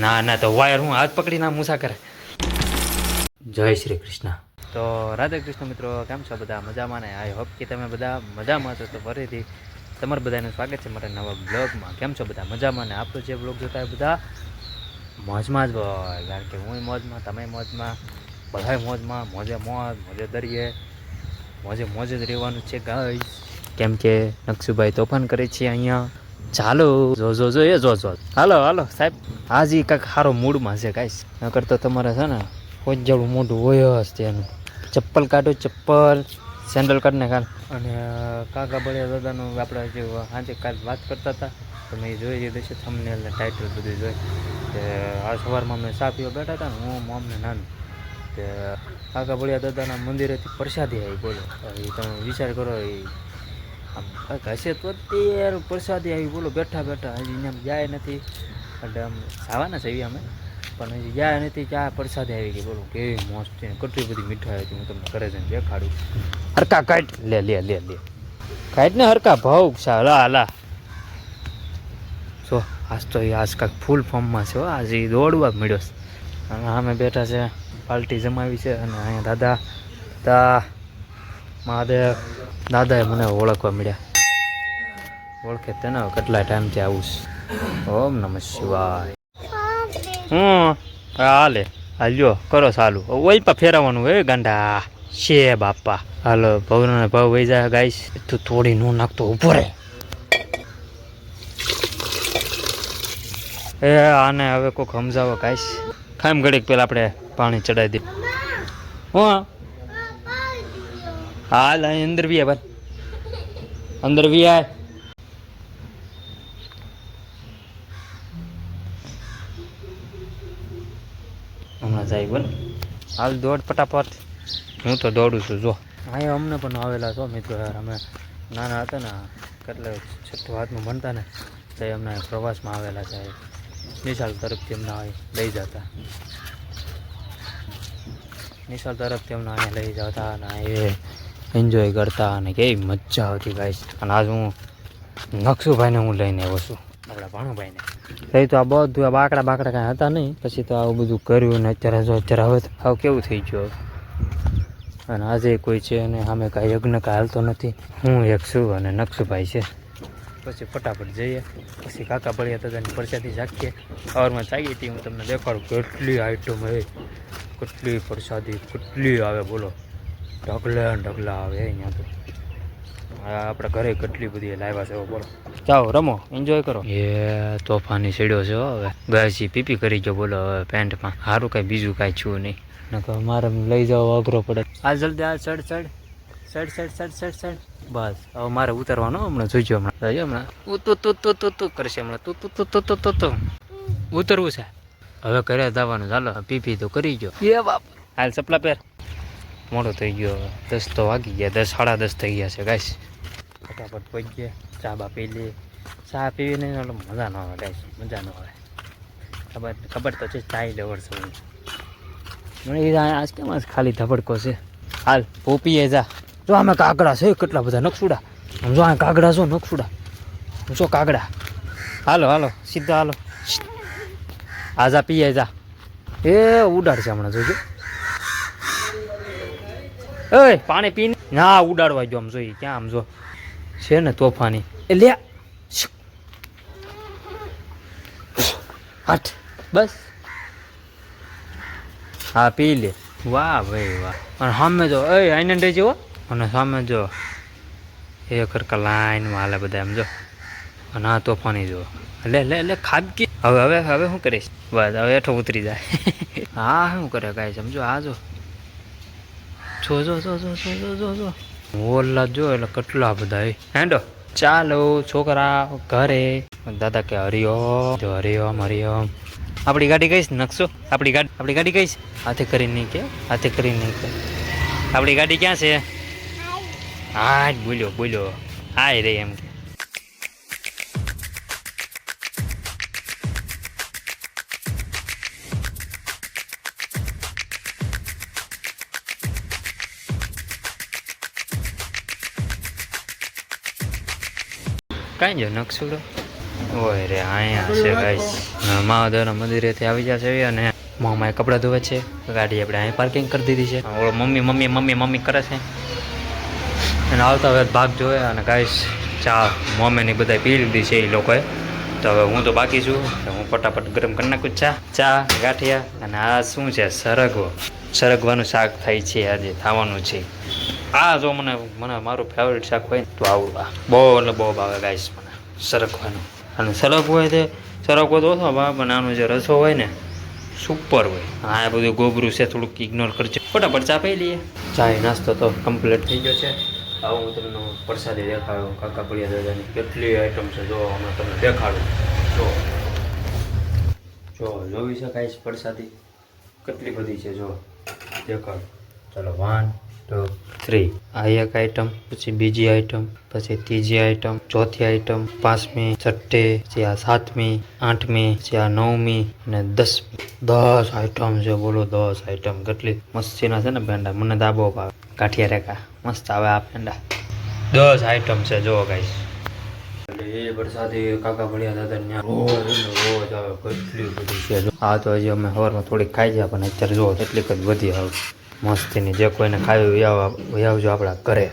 ના ના તો વાયર હું હાથ પકડીને મૂસા કરે. જય શ્રી કૃષ્ણ. તો રાધે કૃષ્ણ મિત્રો, કેમ છો બધા? મજામાં ને? આઈ હોપ કે તમે બધા મજામાં છો. તો ફરીથી તમારું બધાનું સ્વાગત છે મારા નવા બ્લોગમાં. કેમ છો બધા? મજામાં ને? આપણો જે બ્લોગ જોતા હોય બધા મોજમાં જ હોય, કારણ કે હું મોજમાં, તમે મોજમાં, બધા મોજમાં, મોજે મોજ, મોજે દરિયે, મોજે જ રહેવાનું છે ગાઈસ. કેમ કે નકશુભાઈ તોફાન કરે છે અહીંયા. ચાલો જો હાલો હાલો સાહેબ, હાજી કાંઈક સારો મૂડમાં છે ગાઈસ. નકર તો તમારે છે ને કોઈ જેવું મોઢું હોય જ તેનું. ચપ્પલ કાઢો, ચપ્પલ સેન્ડલ કાઢને કાઢ. અને કાકા બળિયા દાદાનું આપણે જે આજે કાલ વાત કરતા હતા તમે એ જોઈ દેશે થંબનેલ ને ટાઇટલ બધું જોઈ. કે આ સવારમાં અમે ચા પીવા બેઠા હતા ને, હું મોમને નાનું કે કાકા બળિયા દાદાના મંદિરેથી પ્રસાદી આવી. બોલો એ તમે વિચાર કરો, એ આમ કાંઈક હશે તો યાર પ્રસાદી આવી. બોલો બેઠા બેઠા હજી આમ જાય નથી એટલે આમ જવાના છે એવી અમે, પણ હજી જાય નથી ત્યાં પ્રસાદી આવી ગઈ. બોલો કેવી મસ્ત છે, કેટલી બધી મીઠાઈ હતી. હું તમને ઘરે જઈને દેખાડું. હરકા કાઢ લે કાઢ ને હરકા ભાવ લા લા. જો આજ તો આજ કાંઈક ફૂલ ફોર્મમાં છે. આજે દોડવા મળ્યો છે. અને અમે બેઠા છે, પાર્ટી જમાવી છે. અને અહીંયા દાદા મહાદેવ દાદાએ મને ઓળખવા મળ્યા. ઓળખે તેને કેટલા ટાઈમથી આવું છે. ઓમ નમઃ શિવાય. હાલે હાલ્યો કરો ચાલુ. ઓઈ પા ફેરવવાનું હોય ગાંડા છે બાપા. હાલો ભવના ભાવ વહી જાય ગાઈશ. તું થોડી નું નાખતો ઉભો રે. એ આને હવે કોઈક સમજાવો ગાઈશ. ખામ ઘડીક પેલા આપણે પાણી ચડાવી દઈએ. હું હાલ અંદર વી ભાઈ, અંદર વી આય. હમણાં જાય બોલ. હાલ દોડ ફટાફટ. હું તો દોડું છું જો. અહીંયા અમને પણ આવેલા છો મિત્રો યાર. અમે નાના હતા ને, કેટલે છઠ્ઠું હાથમાં ભણતા ને, તો અમને પ્રવાસમાં આવેલા છે. નિશાળ તરફથી અમને લઈ જતા. નિશાળ તરફથી અમને અહીંયા લઈ જતા અને એ એન્જોય કરતા અને કેવી મજા આવતી ગાઈશ. અને આજ હું નકશુભાઈને હું લઈને આવ્યો છું, આપણા ભાણુભાઈને. એ તો આ બધું આ બાકડા કાંઈ હતા નહીં. પછી તો આવું બધું કર્યું ને અત્યારે જો અત્યારે હવે આવું કેવું થઈ ગયું. અને આજે કોઈ છે અને સામે કાંઈ યજ્ઞ કાંઈ હાલતો નથી. હું એક છું અને નકશુભાઈ છે. પછી ફટાફટ જઈએ, પછી કાકા બળિયા દાદાની પ્રસાદી ચાખીએ. સવારમાં ચાખી હતી, હું તમને દેખાડું કેટલી આઈટમ હોય, કેટલી પ્રસાદી કેટલી આવે. બોલો ઢગલા આવે અહીંયા તો. આપણે ઘરે કેટલી બધી લાવ્યા છે. બોલો જાઓ રમો, એન્જોય કરો. એ તોફાની સીડ્યો છે હવે ગાયસી પીપી કરી ગયો. બોલો હવે પેન્ટમાં સારું કાંઈ બીજું કાંઈ છું નહીં. નકર મારે લઈ જાઓ અઘરો પડે. આ જલ્દી આ ચડ બસ હવે મારે ઉતરવાનું. હમણાં જોઈજો, હમણાં તું કરશે. હમણાં તું ઉતરવું છે હવે. ઘરે જવાનું. ચાલો પીપી તો કરી ગયો. એ બાપ હાલ ચપલા પહેર. મોડો થઈ ગયો, 10 તો વાગી ગયા. 10 સાડા 10 થઈ ગયા છે ગાઈસ. ફટાફટ પહોંચીએ, ચા બા પી લઈએ. ચા પીવી નહીં એટલે મજા ન આવે ગાઈસ, મજા ન આવે. ખબર તો છે ચાય લેવડ છે મને. આજ કેમ આજ ખાલી ધબડકો છે. હાલ પોપીએ જા. જો આમે કાગડા છે કેટલા બધા નકસુડા. આમ જો આ કાગડા છો નકસુડા. જો કાગડા. હાલો સીધા હાલો. આજા પીએ જા. એ ઉડાડ છે હમણાં જોજો. એ પાણી પીને ના ઉડાડવા જો. આમ જોઈએ ક્યાં આમ જો છે ને તોફાની. એ લે હટ બસ. હા પી લે. વાહ ભાઈ વાહ. અને સામે જો આઈનંદ જેવો. અને સામે જો એ ખરકા લાઈનમાં હાલે બધા એમ જો. અને આ તોફાની જો. લે ખાબકી. હવે શું કરીશ? બસ હવે હેઠો ઉતરી જાય. હા શું કરે કાંઈ સમજો. આ જો જો ઓલા જો એટલે કેટલા બધા હેંડો. ચાલો છોકરા ઘરે. દાદા કે હરિઓમ. આપણી ગાડી કહીશ નકશો. આપણી ગાડી કહીશ. હાથે કરીને નહીં કે આપણી ગાડી ક્યાં છે? હા જ બોલ્યો હા રે એમ કે. કાંઈ જો નકશુડો ઓય રે અહીંયા છે ગાઈસ મહાદેવના મંદિરેથી આવી જશે અને મામાએ કપડાં ધોવે છે ગાડી આપણે અહીં પાર્કિંગ કરી દીધી છે ઓલો મમ્મી મમ્મી મમ્મી મમ્મી કરે છે અને આવતા હવે ભાગ જોવે અને ગાઈસ ચા મમ્મીની બધા પી લીધી છે એ લોકોએ તો હવે હું તો બાકી છું તો હું ફટાફટ ગરમ કરી નાખું ચા ગાંઠિયા અને આ શું છે સરગવાનું શાક થાય છે આજે ખાવાનું છે આ જો મને મારું ફેવરેટ શાક હોય ને તો આવું બહુ એટલે બહુ ભાવે ગાઈસ મને સરગવાનું અને સરગવો હોય તે સરગવો તો ઓછો ભાવે પણ આનો જે રસો હોય ને સુપર હોય આ બધું ગોબરું છે થોડુંક ઇગ્નોર કરજો ફટાફટ ચા પી લઈએ ચાય નાસ્તો તો કમ્પ્લીટ થઈ ગયો છે આવું હું તમને પ્રસાદી દેખાડું કાકા ભળિયા દાદાની કેટલી આઈટમ છે જો અમે તમને દેખાડું જો જોઈ શકાય છે પ્રસાદી કેટલી બધી છે જો દેખાડું ચાલો 1 2 3 આ એક આઈટમ પછી બીજી આઈટમ પછી ત્રીજી આઈટમ ચોથી આઈટમ 5મી 6ઠી પછી આ 7મી 8મી પછી આ 9મી અને 10મી 10 આઈટમ છે બોલો 10 આઈટમ કેટલી મસ્તીના છે ને પેંડા મને તો આ બહુ ભાવે કાઠિયા રેખા મસ્ત આવે આ પેંડા 10 આઈટમ છે જો ગાઈસ એટલે એ વરસાદી કાકા ભળિયા દાદા રોજ આવે કેટલી બધી છે આ તો હજી અમે સવારમાં થોડીક ખાઈ જાય પણ અત્યારે જો એટલીક જ વધી આવે મસ્તીની જે કોઈને ખાવી આવજો આપણા ઘરે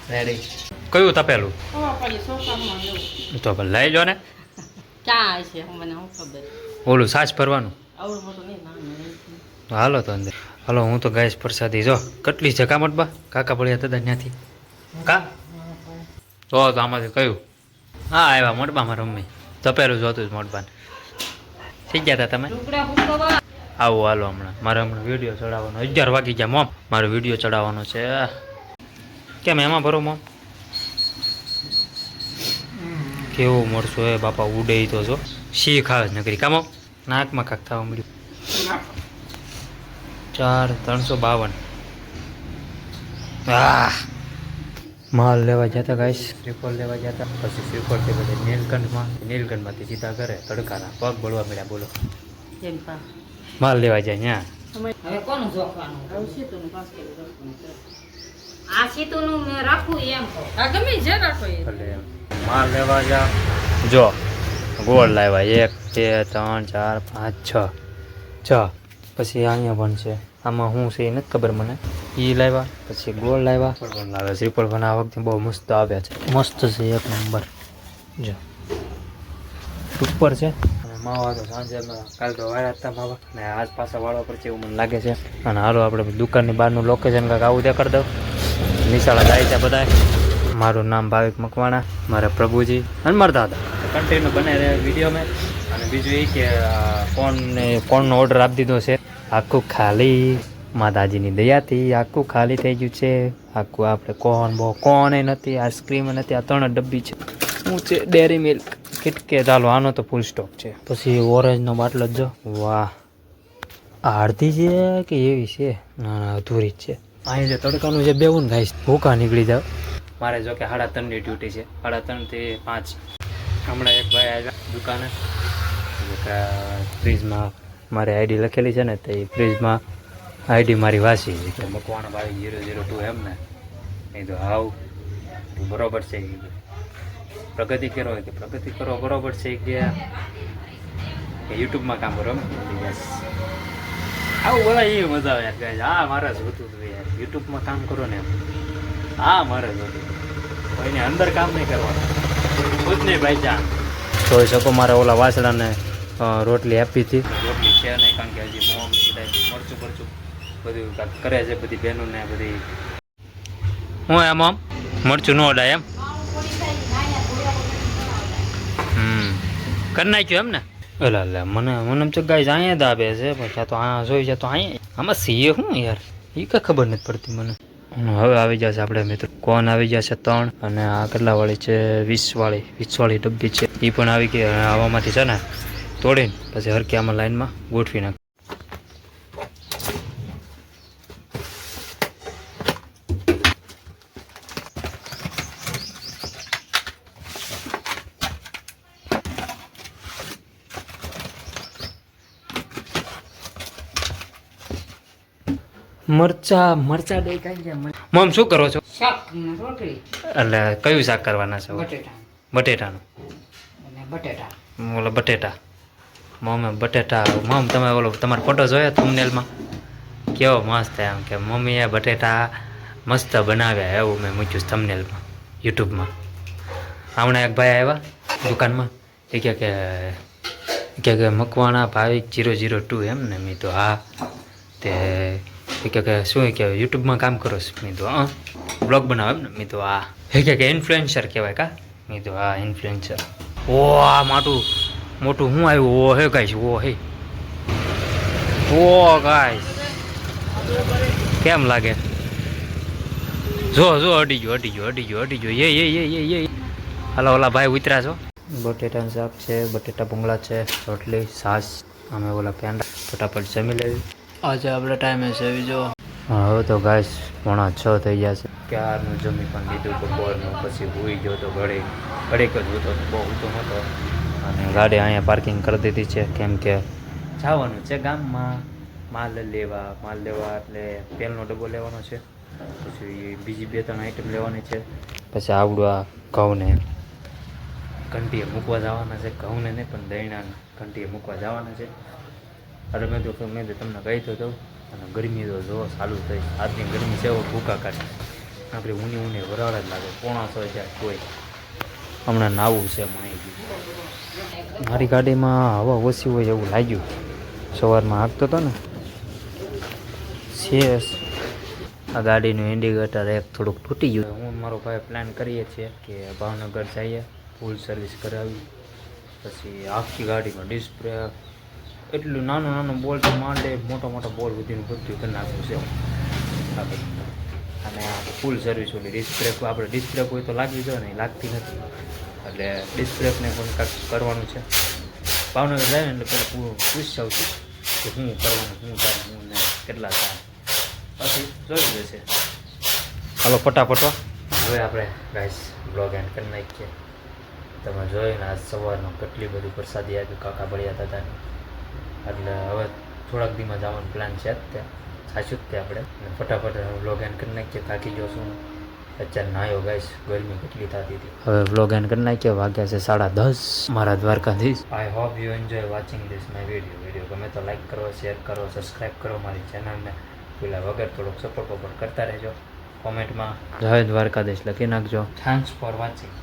રેડી કયું તપેલું તો પણ લઈ લો ને ઓલું સાચ ભરવાનું હાલો તો અંદર હાલો હું તો ગાઈશ પ્રસાદી જો કેટલી છે કામટબા કાકા ભળિયા દાદા ત્યાંથી કા તો આમાંથી કયું હા આવ્યા મોટબામાં રમી તપેલું જોતું જ મોટબાને થઈ ગયા હતા તમે આવો હાલો હમણાં મારે હમણાં વિડીયો ચડાવવાનો 11 વાગી ગયા મોમ મારો વિડીયો ચડાવવાનો છે કેમ એમાં ભરો મોમ કેવું મળશું એ બાપા ઉડે તો જો શી ખાવે નગરી કામો નાકમાં કાંક થવા મળ્યું 4352 માલ લેવા જતા ગાઈસ શ્રીફળ લેવા જતા પછી શ્રીફળથી બધા નીલકંઠમાંથી સીધા કરે તડકાના પગ બળવા મળ્યા બોલો માલ લેવા જાય ત્યાં હવે કોનું જોખવાનું હવે સીતુનું 5 કિલો જોખવાનું આ સીતુનું મે રાખું એમ કહો આ ગમે જે રાખો એ એટલે માલ લેવા જા જો ગોળ લાવ્યા 1 2 3 4 5 6 પછી અહીંયા પણ છે આમાં શું છે એ નથી ખબર મને એ લાવ્યા પછી ગોળ લાવ્યા પણ લાવ્યા શ્રીફળ પણ આ વખતે બહુ મસ્ત આવ્યા છે મસ્ત છે એક નંબર જો ઉપર છે માવા તો સાંજે કાલ તો વાળા હતા માવા ને આજ પાછા વાળવા પડશે એવું મને લાગે છે અને હાલો આપણે દુકાનની બહારનું લોકેશન કાંઈક આવું દેખાડી દઉં નિશાળા જાય છે બધા મારું નામ ભાવિક મકવાણા મારા પ્રભુજી અને મારા દાદા કન્ટિન્યુ બને રહે વિડીયો મેં અને બીજું એ કે કોણનો ઓર્ડર આપી દીધો છે આખું ખાલી માતાજીની દયાથી આખું ખાલી થઈ ગયું છે આખું આપણે કોણ નથી આઈસ્ક્રીમ નથી આ 3 ડબ્બી છે શું છે ડેરી મિલ્ક કિટકે ચાલો આનો તો ફૂલ સ્ટોક છે પછી ઓરેન્જનો બાટલો જ જો વાહ અડધી છે કે એવી છે ના અધૂરી જ છે અહીં જે તડકાનું જે બેવું ને ગાઈશ ભૂકા નીકળી જાવ મારે જો કે 3:30ની ડ્યુટી છે 3:30 થી 5 હમણાં એક ભાઈ આવ્યા દુકાને ફ્રીજમાં મારી આઈડી લખેલી છે ને તો એ ફ્રીજમાં આઈડી મારી વાસી કે મકવાણા ભાઈ 002 એમ ને એ તો હાવ બરોબર છે પ્રગતિ કરો કે પ્રગતિ કરો બરોબર છે કે યુટ્યુબમાં કામ કરો યસ આવું બોલા એ મજા આવે યાર હા મારે જ હોતું હતું યાર યુટ્યુબમાં કામ કરો ને હા મારે જ હોતું કોઈને અંદર કામ નહીં કરવાનું ખુદ નહીં ભાઈ જા જોઈ શકો મારે ઓલા વાસડાને રોટલી આપી હતી રોટલી છે નહીં કારણ કે હજી મોમ બધા મરચું બધું કાંઈક કરે છે બધી બહેનોને બધી હું એમ આમ મરચું ન અડાય એમ કરી નાખ્યું એમ ને એટલે મને એમ તો ગાય અહીંયા જ આવે છે પછી તો અહીંયા જોઈ જાય તો અહીંયા આમાં સીએ શું યાર એ કંઈ ખબર નથી પડતી મને હવે આવી જશે આપણે મિત્રો કોન આવી જશે 3 અને આ કેટલા વાળી છે 20 વાળી ડબ્બી છે એ પણ આવી ગઈ આવામાંથી છે ને તોડીને પછી હરકી આમાં લાઈનમાં ગોઠવી નાખ મરચા દઈ કાઈ ગયા મમ શું કરો છો શાક રોટલી એટલે કયું શાક કરવાના છે બટેટાનું બટેટા ઓલો બટેટા મમ્મી બટેટા મમ તમે ઓલો તમારો ફોટો જોયો થંબનેલમાં કેવો મસ્ત એમ કે મમ્મીએ બટેટા મસ્ત બનાવ્યા એવું મેં મૂક્યું થંબનેલમાં યુટ્યુબમાં. હમણાં એક ભાઈ આવ્યા દુકાનમાં એ કે મકવાણા ભાવિક 002 એમ ને મેં તો હા તે એ કે શું કે યુટ્યુબમાં કામ કરો છો મેં તો બ્લોગ બનાવો એમ ને મેં તો હા એ કે ઇન્ફ્લુએન્સર કહેવાય કા મેં તો હા ઇન્ફ્લુએન્સર. ઓ આ મોટું હું આવ્યું ઓ હે ગાઈશ ઓ હે ઓ ગાઈશ કેમ લાગે જો અડી ગયો એ હાલો ઓલા ભાઈ ઉતર્યા છો. બટેટાનું શાક છે, બટેટા ભૂંગળા છે, રોટલી છાશ અમે ઓલા પેંડા ફટાફટ જમી લેવી. આજે આપણે ટાઈમે છે જો હવે તો ગાઈસ 6:45 થઈ ગયા છે. ક્યારનું જમી પણ લીધું બપોરનું પછી ભૂઈ ગયો તો ઘડીક જ હતો બહુ ઊંધો નહોતો અને ગાડી અહીંયા પાર્કિંગ કરી દીધી છે કેમ કે જવાનું છે ગામમાં માલ લેવા એટલે તેલનો ડબ્બો લેવાનો છે, પછી બીજી 2-3 આઈટમ લેવાની છે, પછી આવડું આ ઘઉંને ઘંટીએ મૂકવા જવાના છે, ઘઉંને નહીં પણ દહીંના ઘંટીએ મૂકવા જવાના છે. અરે મેં તો તમને કહી તો દઉં અને ગરમી તો જો ચાલુ થઈ આજની ગરમી છે એવો ભૂકા કાઢે આપણે ઊની વરાળ જ લાગે 6:45 જાય કોઈ હમણાં નાવું છે મારી ગાડીમાં હવા ઓછી હોય એવું લાગ્યું સવારમાં હાંકતો હતો ને છે. આ ગાડીનું ઇન્ડિકેટર એક થોડુંક તૂટી ગયું. હું મારો ભાઈ પ્લાન કરીએ છીએ કે ભાવનગર જઈએ ફૂલ સર્વિસ કરાવી પછી આખી ગાડીમાં ડિસ્પ્લે એટલું નાનો બોલ તો માંડે મોટો બોલ સુધીનું બધું કરી નાખવું છે અને ફૂલ સર્વિસ ઓલી ડિસ્પ્લે આપણે ડિસ્પ્લે કોઈ તો લાગવી જોઈએ ને લાગતી નથી એટલે ડિસ્પ્લેને પણ કાંઈક કરવાનું છે. ભાવનગર જાય ને એટલે પહેલાં પૂરું પૂછ જાઉં છું કે શું કરવાનું શું થાય હું ને કેટલા થાય પછી જોઈ જશે. હાલો ફટાફટ હવે આપણે ગાઈસ બ્લોગ એન્ડ કરી નાખીએ. તમે જોઈને આજ સવારનો કેટલી બધી પ્રસાદી આપી કાકા બળિયા દાદાની એટલે હવે થોડાક દીમાં જવાનો પ્લાન છે જ સાચું જ તે આપણે ફટાફટ બ્લોગ એન્ડ કરી નાખીએ. થાકી ગયો છું અત્યારે નાયો ગાઈસ ગરમી કેટલી થતી હતી. હવે બ્લોગ એન્ડ કરી નાખીએ. વાગ્યા છે 10:30 મારા Dwarkadhish. I hope you enjoy watching this my video ગમે તો લાઈક કરો, શેર કરો, સબસ્ક્રાઈબ કરો મારી ચેનલને પેલા વગર થોડોક સપોર્ટ કરતા રહેજો. કોમેન્ટમાં જય દ્વારકાધીશ લખી નાખજો. Thanks for watching.